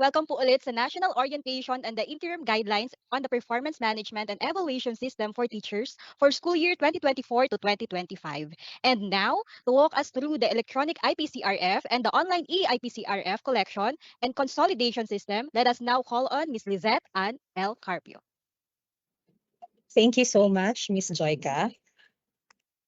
Welcome po ulit sa National Orientation and the Interim Guidelines on the Performance Management and Evaluation System for Teachers for school year 2024 to 2025. And now, to walk us through the electronic IPCRF and the online eIPCRF collection and consolidation system, let us now call on Ms. Lizette Ann L. Carpio. Thank you so much, Ms. Joyka.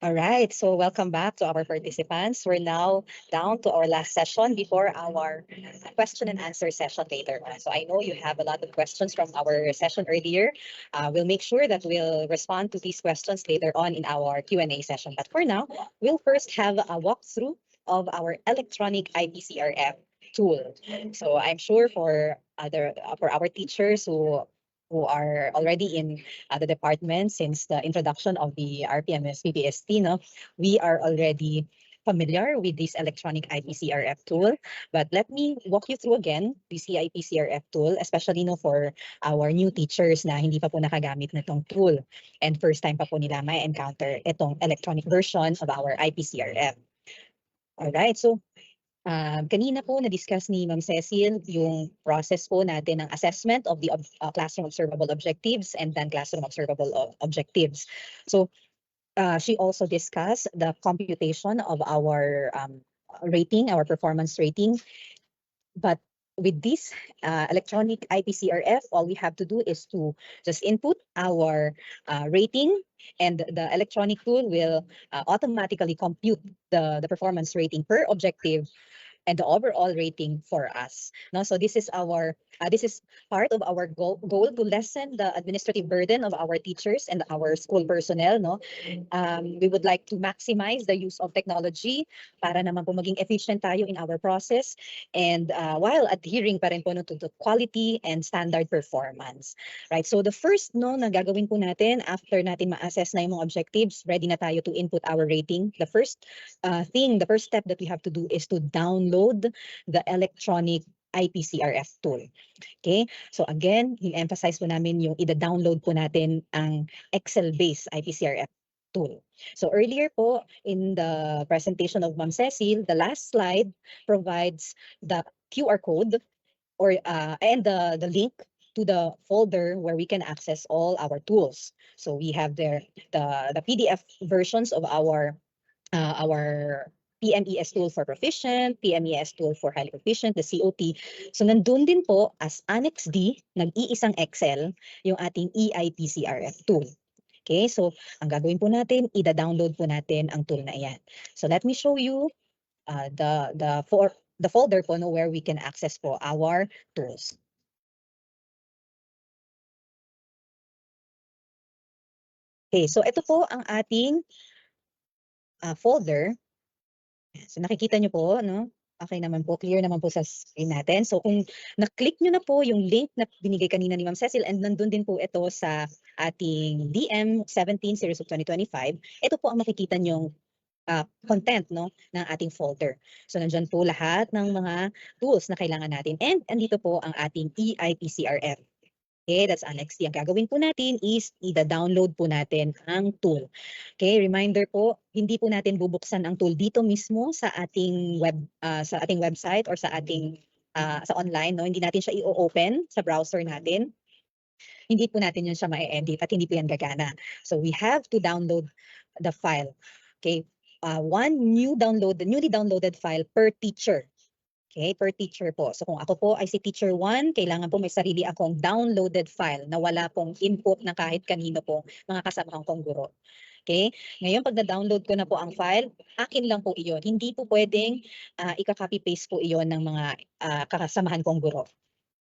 All right, so welcome back to our participants. We're now down to our last session before our question and answer session later on. So I know you have a lot of questions from our session earlier. We'll make sure that we'll respond to these questions later on in our Q&A session. But for now, we'll first have a walkthrough of our electronic IPCRF tool. So I'm sure for our teachers who are already in the department since the introduction of the RPMS PPST, no, we are already familiar with this electronic IPCRF tool. But let me walk you through again this IPCRF tool, especially no for our new teachers na hindi pa po nakagamit na itong tool and first time pa po nila may encounter itong electronic version of our IPCRF. Alright, so kanina po na-discuss ni Ma'am Cecil yung process po natin ng assessment of the classroom observable objectives and then classroom observable objectives. So she also discussed the computation of our rating, our performance rating. But with this electronic IPCRF, all we have to do is to just input our rating, and the electronic tool will automatically compute the performance rating per objective and the overall rating for us. No, so this is part of our goal to lessen the administrative burden of our teachers and our school personnel. No, we would like to maximize the use of technology para naman po maging efficient tayo in our process, and while adhering pa rin po to the quality and standard performance. Right. So the first na gagawin po natin after natin ma-assess na yung mga objectives, ready na tayo to input our rating. The first step that we have to do is to download the electronic IPCRF tool. Okay? So again, i-emphasize po namin yung i-download po natin ang Excel-based IPCRF tool. So earlier po in the presentation of Ma'am Cecil, the last slide provides the QR code and the link to the folder where we can access all our tools. So we have there the PDF versions of our PMES tool for proficient, PMES tool for highly proficient, the COT. So nandun din po as Annex D, nag-iisang Excel, yung ating eIPCRF tool. Okay, so ang gagawin po natin, i-download po natin ang tool na iyan. So let me show you the folder po where we can access po our tools. Okay, so ito po ang ating folder. So nakikita nyo po, no? Okay naman po, clear naman po sa screen natin. So kung na-click nyo na po yung link na binigay kanina ni Ma'am Cecil, and nandun din po ito sa ating DM 17 series of 2025, ito po ang makikita nyong content no ng ating folder. So nandyan po lahat ng mga tools na kailangan natin, and andito po ang ating eIPCRF. Okay, that's Annex D. Ang gagawin po natin is i-download po natin ang tool. Okay, reminder po, hindi po natin bubuksan ang tool dito mismo sa ating website or sa ating sa online, no? Hindi natin siya i-open sa browser natin. Hindi po natin yun siya ma-edit at hindi po yan gagana. So we have to download the file. Okay, one newly downloaded file per teacher. Okay, per teacher po. So kung ako po ay si teacher 1, kailangan po may sarili akong downloaded file na wala pong input na kahit kanino po mga kasamahan kong guro. Okay, ngayon pag na-download ko na po ang file, akin lang po iyon. Hindi po pwedeng ika-copy-paste po iyon ng mga kasamahan kong guro.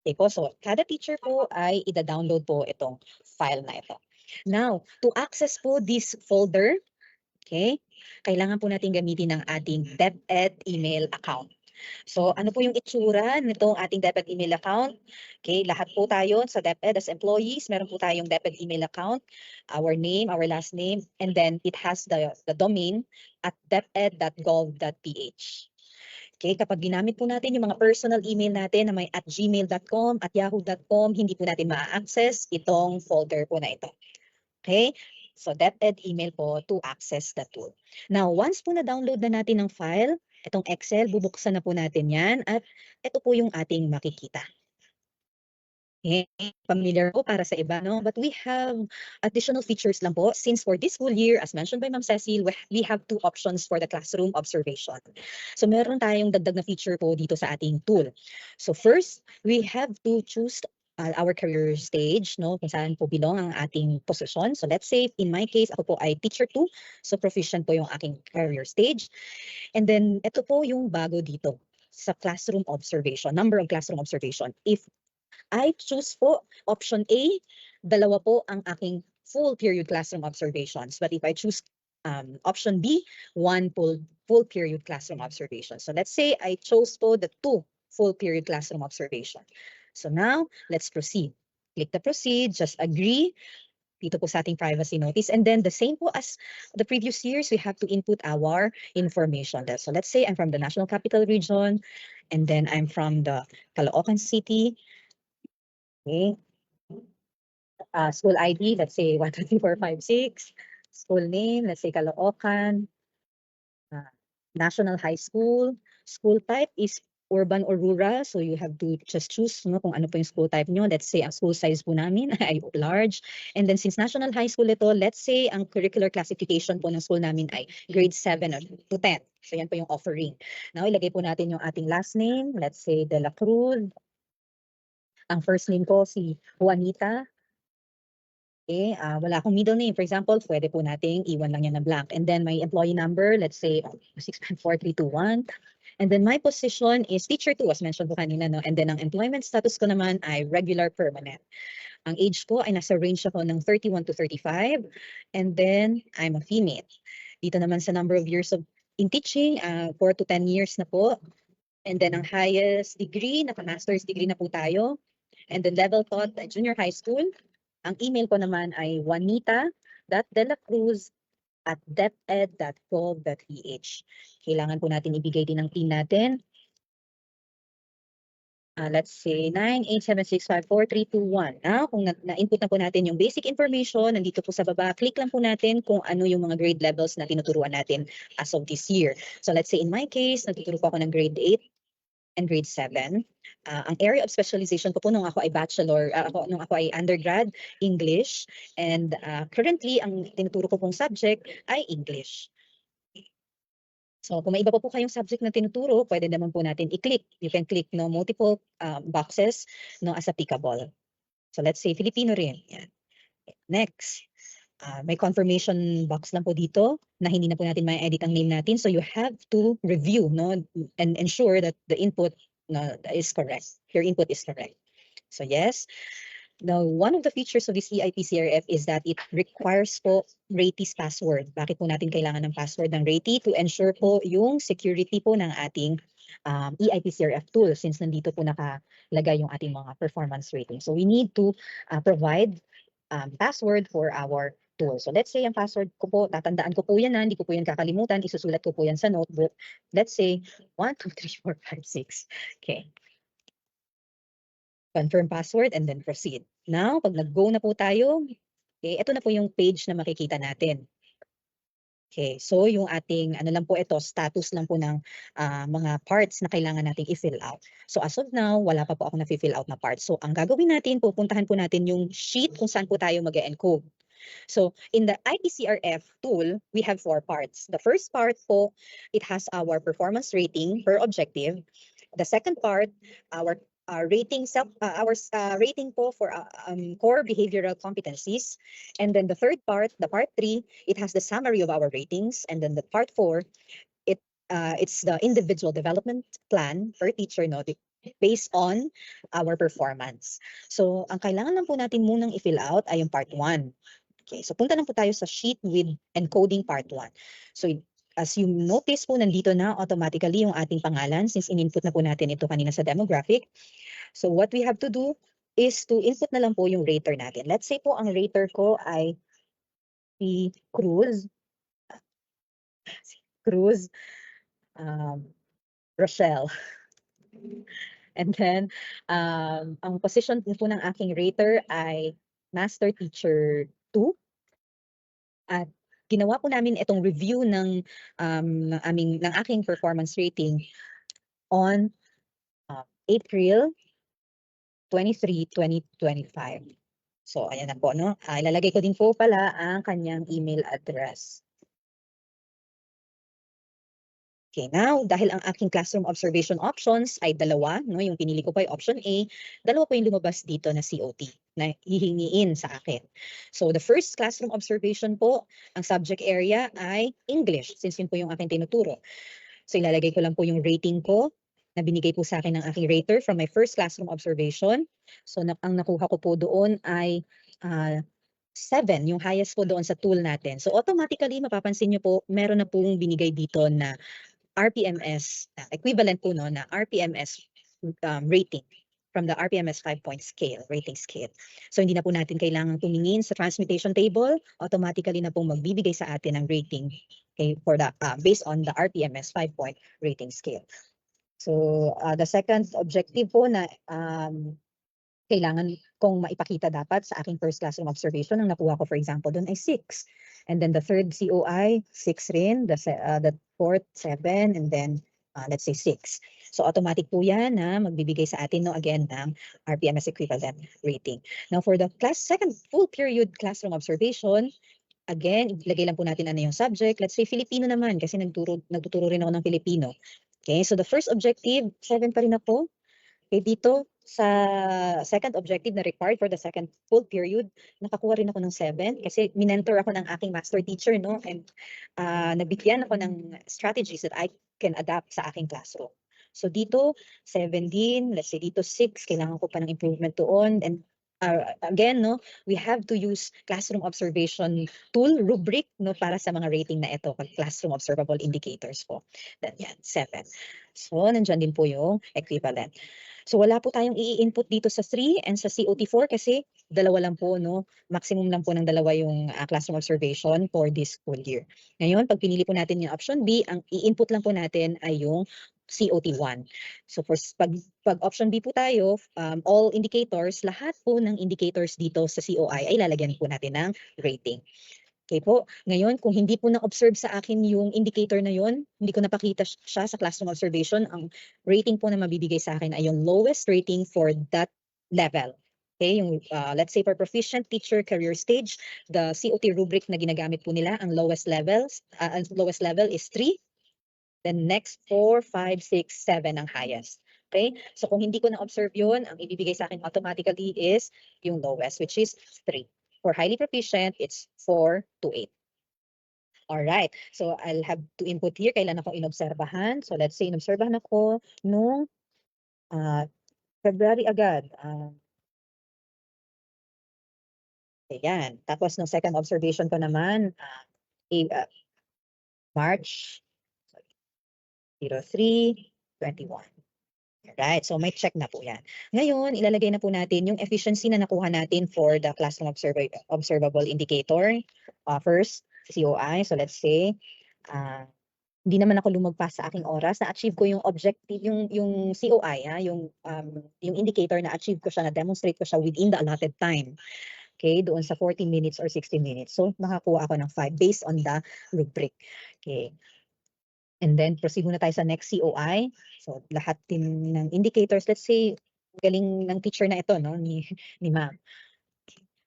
Okay po, so kada teacher po ay ida-download po itong file na ito. Now, to access po this folder, okay, kailangan po natin gamitin ang ating DepEd email account. So ano po yung itsura nitong ating DepEd email account? Okay, lahat po tayo sa DepEd as employees, meron po tayong DepEd email account, our name, our last name, and then it has the domain at deped.gov.ph. Okay, kapag ginamit po natin yung mga personal email natin na may at gmail.com, at yahoo.com, hindi po natin ma-access itong folder po na ito. Okay, so DepEd email po to access the tool. Now, once po na-download na natin ang file, itong Excel, bubuksan na po natin yan at ito po yung ating makikita. Familiar po para sa iba, no? But we have additional features lang po since for this school year, as mentioned by Ma'am Cecil, we have two options for the classroom observation. So meron tayong dagdag na feature po dito sa ating tool. So first, we have to choose our career stage, no? Kung saan po belong ang ating posisyon. So let's say, in my case, ako po ay teacher 2. So proficient po yung aking career stage. And then, ito po yung bago dito sa classroom observation, number of classroom observation. If I choose po option A, dalawa po ang aking full period classroom observations. But if I choose option B, one full period classroom observation. So let's say I chose po the 2 full period classroom observation. So now, let's proceed. Click the proceed, just agree dito po sa ating privacy notice. And then the same po as the previous years, we have to input our information. So let's say I'm from the National Capital Region, and then I'm from the Caloocan City. Okay. School ID, let's say 12346. School name, let's say Caloocan. National High School. School type is urban or rural. So you have to just choose kung ano po yung school type nyo. Let's say ang school size po namin ay large. And then since National High School ito, let's say ang curricular classification po ng school namin ay grade 7 to 10. So yan po yung offering. Now ilagay po natin yung ating last name. Let's say De La Cruz. Ang first name ko si Juanita. Okay, wala akong middle name. For example, pwede po nating iwan lang yan na blank. And then my employee number, let's say 6.4321. And then my position is teacher 2, as mentioned po kanina. No? And then ang employment status ko naman ay regular permanent. Ang age ko ay nasa range ako ng 31 to 35. And then I'm a female. Dito naman sa number of years in teaching, 4 to 10 years na po. And then ang highest degree, naka-master's degree na po tayo. And then level taught junior high school. Ang email ko naman ay juanita.delacruz@deped.gov.ph. Kailangan po natin ibigay din ng PIN natin. Let's say 987654321. Kung na-input na po natin yung basic information, nandito po sa baba, click lang po natin kung ano yung mga grade levels na tinuturuan natin as of this year. So let's say in my case, nagtuturo po ako ng grade 8 and grade 7. Ang area of specialization ko po nung ako ay bachelor, nung ako ay undergrad, English. And currently, ang tinuturo ko pong subject ay English. So kung may iba pa po kayong subject na tinuturo, pwede naman po natin i-click. You can click no multiple boxes no as applicable. So let's say Filipino rin. Yan. Next. May confirmation box lang po dito na hindi na po natin ma-edit ang name natin. So you have to review no and ensure that the input is correct. Your input is correct. So yes. Now, one of the features of this EIP-CRF is that it requires po RATI's password. Bakit po natin kailangan ng password ng RATI? To ensure po yung security po ng ating EIP-CRF tool since nandito po nakalagay yung ating mga performance rating. So we need to provide password for our tool. So let's say ang password ko po, tatandaan ko po yan na, hindi ko po yan kakalimutan, isusulat ko po yan sa notebook. Let's say 1, 2, 3, 4, 5, 6. Okay. Confirm password and then proceed. Now, pag nag-go na po tayo, okay, ito na po yung page na makikita natin. Okay, so yung ating, ano lang po ito, status lang po ng mga parts na kailangan nating i-fill out. So as of now, wala pa po ako na-fill out na parts. So ang gagawin natin, pupuntahan po natin yung sheet kung saan po tayo mag-encode. So in the IPCRF tool, we have 4 parts. The first part po, it has our performance rating per objective. The second part, our rating rating po for core behavioral competencies. And then the third part, the part 3, it has the summary of our ratings. And then the part 4, it's the individual development plan per teacher, no, based on our performance. So ang kailangan lang po natin munang i-fill out ay yung part 1. Okay, so punta lang po tayo sa sheet with encoding part 1. So as you notice po, nandito na automatically yung ating pangalan since in-input na po natin ito kanina sa demographic. So what we have to do is to input na lang po yung rater natin. Let's say po ang rater ko ay si Cruz. Rochelle. And then, ang position po ng aking rater ay Master Teacher 2. At ginawa po namin itong review ng aking performance rating on April 23-2025. So, ayan na po, no? Ilalagay ko din po pala ang kanyang email address. Okay, now, dahil ang aking classroom observation options ay dalawa, no? Yung pinili ko po ay option A, dalawa po yung lumabas dito na COT na hihingiin sa akin. So, the first classroom observation po, ang subject area ay English, since yun po yung aking tinuturo. So, ilalagay ko lang po yung rating ko na binigay po sa akin ng aking rater from my first classroom observation. So, ang nakuha ko po doon ay 7, yung highest po doon sa tool natin. So, automatically, mapapansin nyo po, meron na pong binigay dito na RPMS, equivalent po no, na RPMS rating from the RPMS 5-point scale, rating scale. So hindi na po natin kailangan tumingin sa transmutation table, automatically na pong magbibigay sa atin ng rating, okay, for the based on the RPMS 5-point rating scale. So the second objective po na kailangan kong maipakita dapat sa aking first classroom observation, ang nakuha ko for example doon ay 6. And then the third COI, 6 rin, the fourth, 7, and then let's say 6. So automatic po yan na magbibigay sa atin, no, again, ng RPMS equivalent rating. Now for the second full period classroom observation, again, ilagay lang po natin ano yung subject. Let's say Filipino naman kasi nagtuturo rin ako ng Filipino. Okay, so the first objective, 7 pa rin ako. Okay, dito sa second objective na required for the second full period, nakakuha rin ako ng 7 kasi minentor ako ng aking master teacher, no? And nabigyan ako ng strategies that I can adapt sa aking classroom. So dito, 7 din. Let's say dito 6, kailangan ko pa ng improvement doon. And again, no, we have to use classroom observation tool, rubric, no, para sa mga rating na ito, classroom observable indicators po. Then yan, 7. So, nandyan din po yung equivalent. So wala po tayong i-input dito sa 3 and sa COT4 kasi dalawa lang po, no? Maximum lang po ng dalawa yung classroom observation for this school year. Ngayon, pag pinili po natin yung option B, ang i-input lang po natin ay yung COT1. So pag option B po tayo, all indicators, lahat po ng indicators dito sa COI ay lalagyan po natin ng rating. Okay po. Ngayon, kung hindi po na-observe sa akin yung indicator na yun, hindi ko napakita siya sa classroom observation, ang rating po na mabibigay sa akin ay yung lowest rating for that level. Okay, yung let's say for proficient teacher career stage, the COT rubric na ginagamit po nila, ang lowest level is 3. Then next 4, 5, 6, 7 ang highest. Okay? So kung hindi ko na-observe yun, ang ibibigay sa akin automatically is yung lowest, which is 3. For highly proficient, it's 4 to 8. All right. So I'll have to input here kailan ako inobserbahan. So let's say inobserbahan ako noong February agad. Ayan. Tapos nung second observation ko naman, March 03-21. Right, so may check na po yan. Ngayon, ilalagay na po natin yung efficiency na nakuha natin for the classroom observable indicator. First, COI. So let's say, hindi naman ako lumagpas sa aking oras. Na-achieve ko yung objective, yung COI, yung indicator na-achieve ko siya, na-demonstrate ko siya within the allotted time. Okay, doon sa 40 minutes or 60 minutes. So, nakakuha ako ng 5 based on the rubric. Okay. And then proceed muna tayo sa next COI. So lahat din ng indicators, let's say galing ng teacher na ito, no, ni ma'am.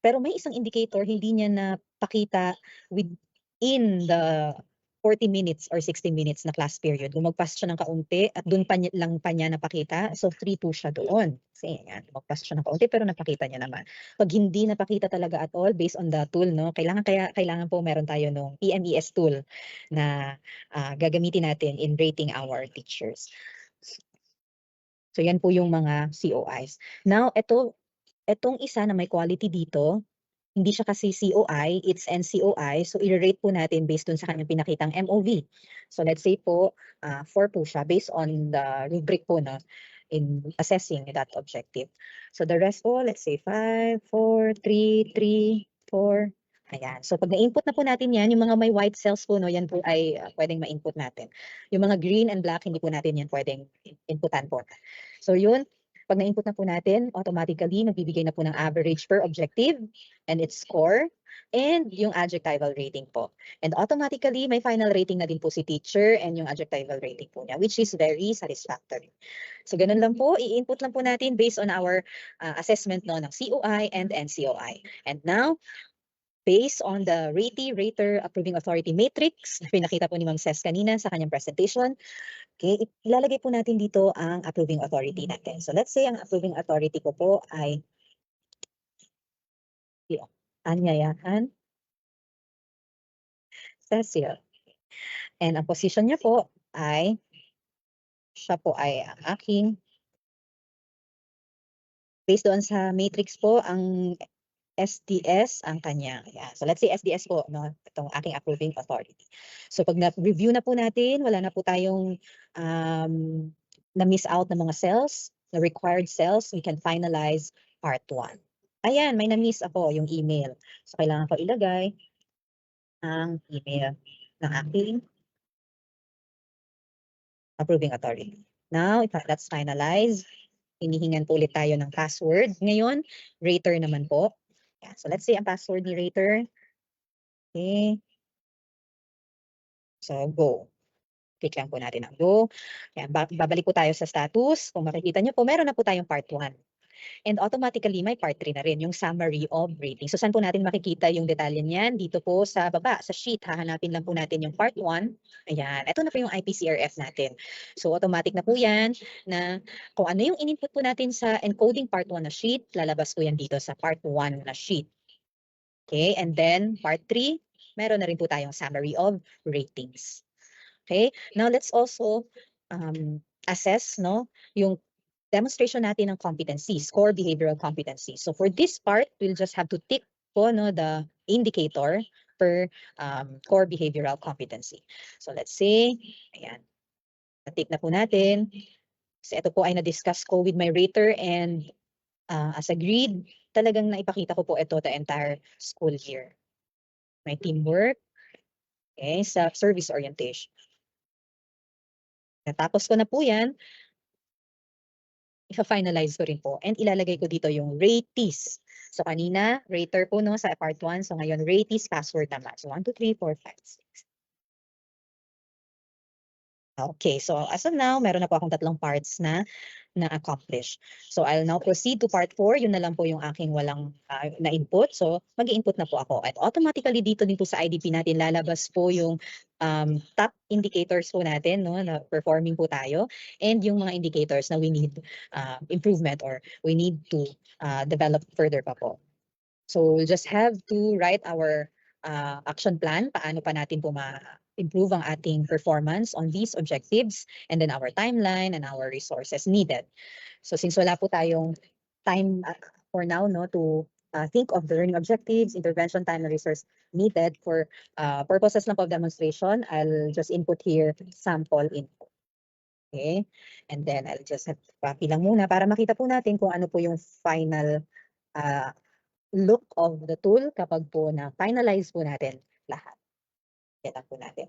Pero may isang indicator hindi niya napakita within the 40 minutes or 60 minutes na class period. Lumagpas siya ng kaunti at doon lang pa niya napakita. So 3-2 siya doon. Kasi yan, lumagpas siya ng kaunti pero napakita niya naman. Pag hindi napakita talaga at all based on the tool, no, kailangan po meron tayo nung PMES tool na gagamitin natin in rating our teachers. So yan po yung mga COIs. Now, etong isa na may quality dito, hindi siya kasi COI, it's NCOI. So, i-rate po natin based dun sa kanyang pinakitang MOV. So, let's say po, 4 po siya based on the rubric po na in assessing that objective. So, the rest po, let's say 5, 4, 3, 3, 4. Ayan. So, pag na-input na po natin yan, yung mga may white cells po, no, yan po ay pwedeng ma-input natin. Yung mga green and black, hindi po natin yan pwedeng inputan po. So, yun. Pag na-input na po natin, automatically nagbibigay na po ng average per objective and its score and yung adjectival rating po. And automatically, may final rating na din po si teacher and yung adjectival rating po niya, which is very satisfactory. So ganun lang po, i-input lang po natin based on our assessment no, ng COI and NCOI. And now, based on the Rater Approving Authority Matrix na pinakita po ni Ma'am Ces kanina sa kanyang presentation, okay, ilalagay po natin dito ang approving authority natin. So let's say ang approving authority ko po ay Anyayahan Cecil. And ang position niya po ay siya po ay ang aking based doon sa matrix po ang SDS ang kanya. Ayan. So let's say SDS po, no? Itong aking approving authority. So pag na-review na po natin, wala na po tayong na-miss out na mga cells, na required cells, we can finalize part 1. Ayan, may na-miss ako yung email. So kailangan ko ilagay ang email ng aking approving authority. Now, let's finalize. Hinihingan po ulit tayo ng password. Ngayon, Rater naman po. Yeah, so let's say ang password ni Rater. Okay. So, go. Click lang po natin ang go. Yan, babalik po tayo sa status. Kung makikita nyo po, meron na po tayong part 1. And automatically, may part 3 na rin, yung summary of rating. So, saan po natin makikita yung detalye niyan? Dito po sa baba, sa sheet. Hahanapin lang po natin yung part 1. Ayan, ito na po yung IPCRF natin. So, automatic na po yan na kung ano yung in-input po natin sa encoding part 1 na sheet, lalabas po yan dito sa part 1 na sheet. Okay, and then part 3, meron na rin po tayong summary of ratings. Okay, now let's also assess no, yung demonstration natin ng competencies, core behavioral competencies. So for this part, we'll just have to tick po no, the indicator per core behavioral competency. So let's say, ayan, na-tick na po natin. So ito po ay na-discuss ko with my rater and as agreed, talagang naipakita ko po ito the entire school year. My teamwork, okay, sa service orientation. Natapos ko na po yan, i-finalize ko rin po and ilalagay ko dito yung ratees. So kanina, rater po no, sa part 1. So ngayon, ratees password naman. So 1, 2, 3, 4, 5, 6. Okay, so as of now, meron na po akong 3 parts na na-accomplish. So I'll now proceed to part 4. Yun na lang po yung aking walang na-input. So mag-input na po ako. At automatically dito din po sa IDP natin lalabas po yung top indicators po natin, no, na performing po tayo, and yung mga indicators na we need improvement or we need to develop further pa po. So we'll just have to write our action plan, paano pa natin po improve ang ating performance on these objectives, and then our timeline and our resources needed. So since wala po tayong time for now no to think of the learning objectives, intervention time, and resource needed for purposes lang of demonstration, I'll just input here sample info. Okay, and then I'll just have to copy lang muna para makita po natin kung ano po yung final look of the tool kapag po na finalize po natin lahat. Yan po natin.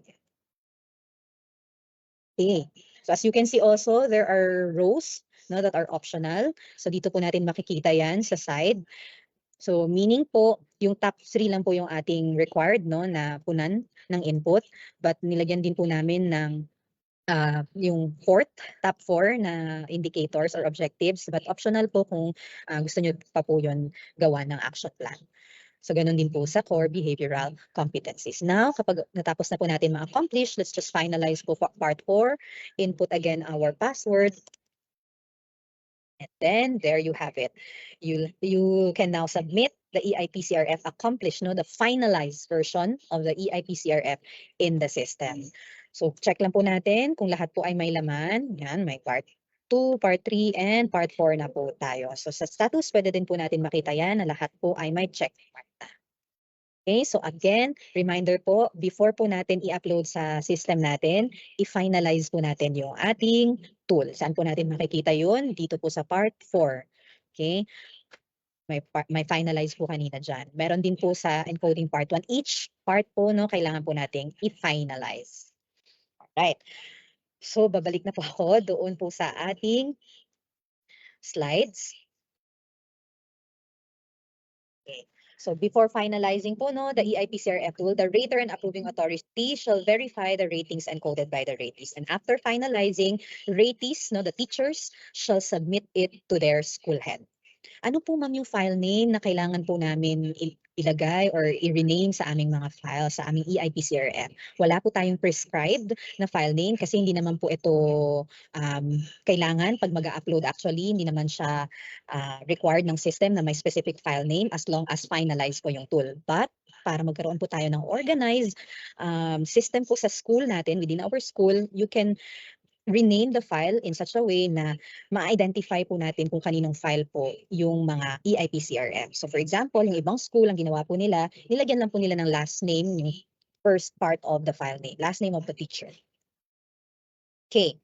Okay. So as you can see also, there are rows no, that are optional. So dito po natin makikita yan sa side. So meaning po, yung top 3 lang po yung ating required no, na punan ng input. But nilagyan din po namin ng yung top 4 na indicators or objectives. But optional po kung gusto nyo pa po yun gawa ng action plan. So ganun din po sa core behavioral competencies. Now, kapag natapos na po natin ma-accomplish, let's just finalize po part 4. Input again our password. And then there you have it. You can now submit the EIPCRF accomplished, no, the finalized version of the EIPCRF in the system. So check lang po natin kung lahat po ay may laman. Yan, may part 2, part 3, and part 4 na po tayo. So sa status, pwede din po natin makita yan na lahat po ay may check mark na. Okay, so again, reminder po, before po natin i-upload sa system natin, i-finalize po natin yung ating tool. Saan po natin makikita yun? Dito po sa part 4. Okay, may finalize po kanina dyan. Meron din po sa encoding part 1. Each part po, no, kailangan po nating i-finalize. Alright. So, babalik na po ako doon po sa ating slides. Okay. So before finalizing po no, the EIPCRF tool, the rater and approving authority shall verify the ratings encoded by the ratees. And after finalizing, ratees, no, the teachers, shall submit it to their school head. Ano po ma'am yung file name na kailangan po namin ilagay or i-rename sa aming mga file, sa aming EIPCRF? Wala po tayong prescribed na file name kasi hindi naman po ito kailangan pag mag-upload. Actually, hindi naman siya required ng system na may specific file name as long as finalize po yung tool. But para magkaroon po tayo ng organized system po sa school natin, within our school, you can rename the file in such a way na ma-identify po natin kung kaninong file po yung mga EIPCRF. So for example, yung ibang school, ang ginawa po nila, nilagyan lang po nila ng last name, yung first part of the file name, last name of the teacher. Okay.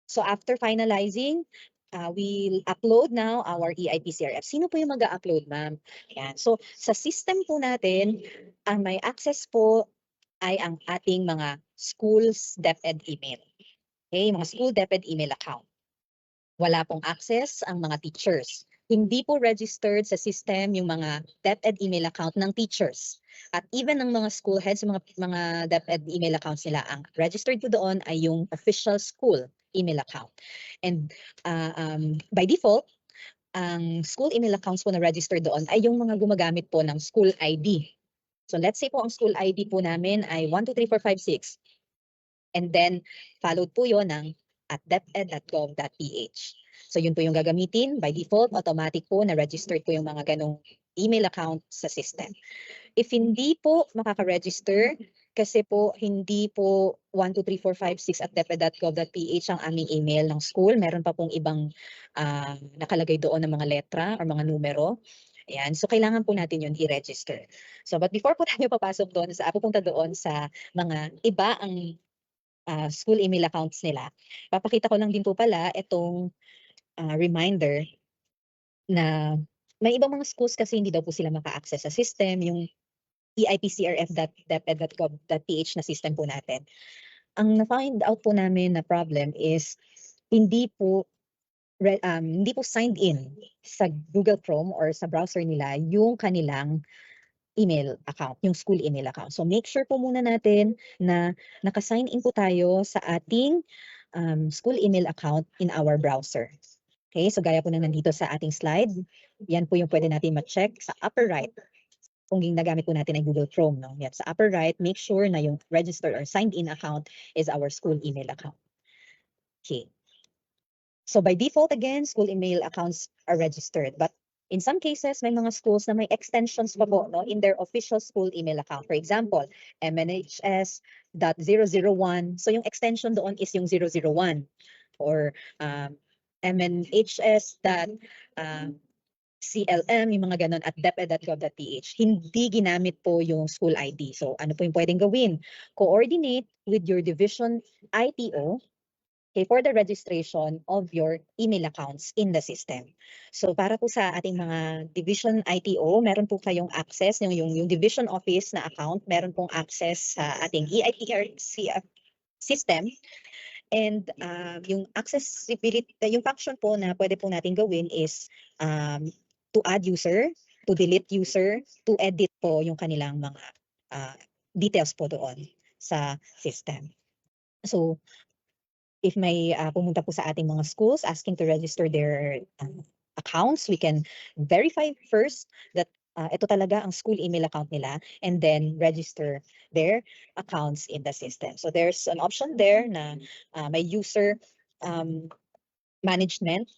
So after finalizing, we'll upload now our EIPCRF. Sino po yung mag-upload, ma'am? Ayan. So sa system po natin, ang may access po ay ang ating mga schools DepEd email. Okay, mga school DepEd email account. Wala pong access ang mga teachers. Hindi po registered sa system yung mga DepEd email account ng teachers. At even ang mga school heads, mga DepEd email accounts nila, ang registered po doon ay yung official school email account. And by default, ang school email accounts po na registered doon ay yung mga gumagamit po ng school ID. So let's say po ang school ID po namin ay 123456. And then, followed po yun ng at deped.gov.ph. So yun po yung gagamitin. By default, automatic po na registered po yung mga ganong email account sa system. If hindi po makaka-register, kasi po hindi po 123456 at deped.gov.ph ang aming email ng school. Meron pa pong ibang nakalagay doon ng mga letra or mga numero. Ayan. So kailangan po natin yun i-register. So but before po tayo papasok doon, pupunta doon sa mga iba ang school email accounts nila, papakita ko lang din po pala itong reminder na may ibang mga schools kasi hindi daw po sila maka-access sa system, yung eipcrf.deped.gov.ph na system po natin. Ang na-find out po namin na problem is hindi po signed in sa Google Chrome or sa browser nila yung kanilang email account, yung school email account. So make sure po muna natin na naka-sign in po tayo sa ating school email account in our browser. Okay, so gaya po na nandito sa ating slide, yan po yung pwede natin ma-check sa upper right. Kung yung nagamit po natin ay Google Chrome, no? Yan, sa upper right, make sure na yung registered or signed in account is our school email account. Okay. So by default, again, school email accounts are registered. But in some cases, may mga schools na may extensions pa po no, in their official school email account. For example, MNHS.001. So yung extension doon is yung 001. Or MNHS.CLM, yung mga ganon, at deped.gov.ph. Hindi ginamit po yung school ID. So ano po yung pwedeng gawin? Coordinate with your division ITO for the registration of your email accounts in the system. So para po sa ating mga division ITO, meron po kayong access, yung division office na account, meron pong access sa ating EIPRCF system. And yung accessibility, yung function po na pwede po natin gawin is to add user, to delete user, to edit po yung kanilang mga details po doon sa system. So if may pumunta po sa ating mga schools asking to register their accounts, we can verify first that ito talaga ang school email account nila and then register their accounts in the system. So there's an option there na may user management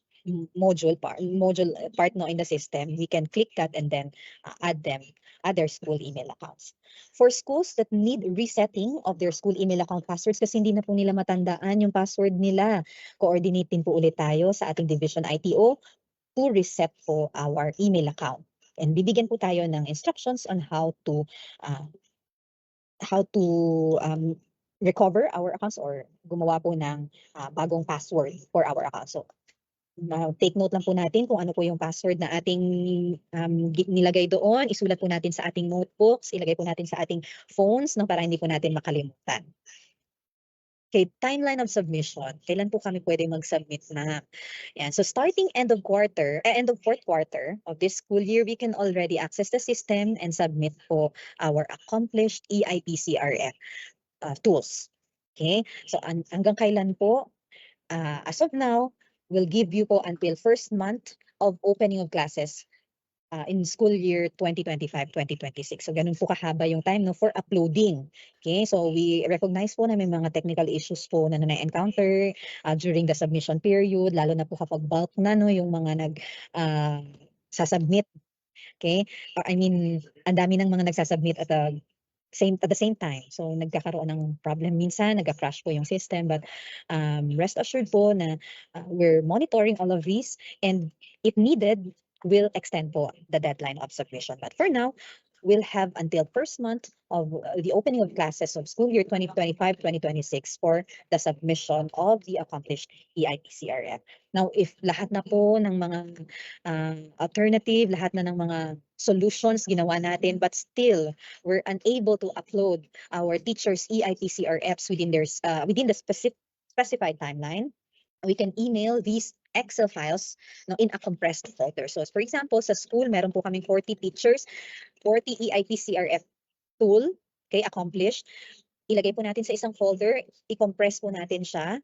module part no in the system. We can click that and then add their school email accounts. For schools that need resetting of their school email account passwords kasi hindi na po nila matandaan yung password nila, coordinate din po ulit tayo sa ating division ITO to reset po our email account. And bibigyan po tayo ng instructions on how to recover our accounts or gumawa po ng bagong password for our account. So take note lang po natin kung ano po yung password na ating nilagay doon. Isulat po natin sa ating notebooks, ilagay po natin sa ating phones no, para hindi po natin makalimutan. Okay, timeline of submission. Kailan po kami pwede mag-submit na? Yan. So starting end of fourth quarter of this school year, we can already access the system and submit po our accomplished EIPCRF tools. Okay? So hanggang kailan po? As of now, we'll give you po until first month of opening of classes in school year 2025-2026. So ganun po kahaba yung time no for uploading. Okay? So we recognize po na may mga technical issues po na na-encounter during the submission period, lalo na po kapag bulk na no yung mga sasubmit. Okay? I mean, ang dami ng mga nagsasubmit at the same time. So nagkakaroon ng problem minsan, nagka-crash po yung system, but rest assured po na we're monitoring all of these, and if needed, we'll extend po the deadline of submission. But for now, we'll have until first month of the opening of classes of school year 2025-2026 for the submission of the accomplished EIPCRF. Now, if lahat na po ng mga alternative, lahat na ng mga solutions ginawa natin, but still we're unable to upload our teachers' EIPCRFs within the specified timeline, we can email these Excel files no, in a compressed folder. So for example, sa school, meron po kaming 40 teachers, 40 EIPCRF tool, okay, accomplished. Ilagay po natin sa isang folder, i-compress po natin siya,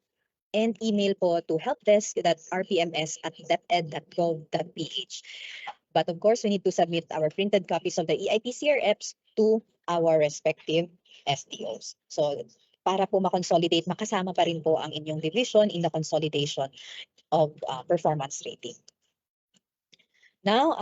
and email po to helpdesk.rpms@deped.gov.ph. But of course, we need to submit our printed copies of the EIPCRFs to our respective STOs. So para po makonsolidate, makasama pa rin po ang inyong division in the consolidation of performance rating. Now,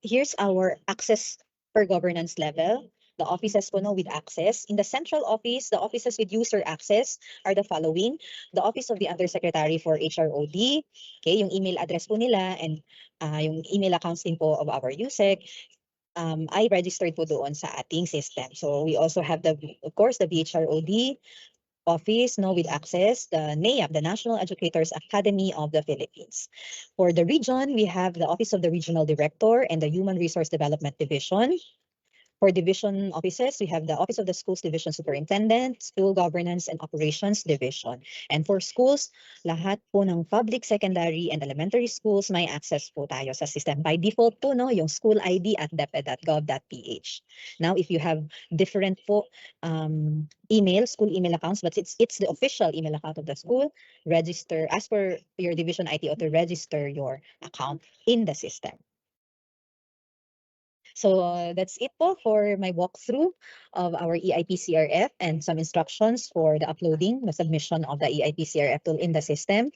here's our access per governance level. The offices po no with access. In the central office, the offices with user access are the following. The Office of the Undersecretary for HROD, okay, yung email address po nila, and yung email accounts din po of our USEC, I registered po doon sa ating system. So we also have of course, the BHROD office no with access, the NAEAP, the National Educators Academy of the Philippines. For the region, we have the Office of the Regional Director and the Human Resource Development Division. For division offices, we have the Office of the Schools Division Superintendent, School Governance and Operations Division. And for schools, lahat po ng public, secondary, and elementary schools may access po tayo sa system. By default po, no, yung school ID at deped.gov.ph. Now, if you have different po school email accounts, but it's the official email account of the school, register, as per your division ITO to register your account in the system. So that's it po for my walkthrough of our EIPCRF and some instructions for the uploading, the submission of the EIPCRF tool in the system.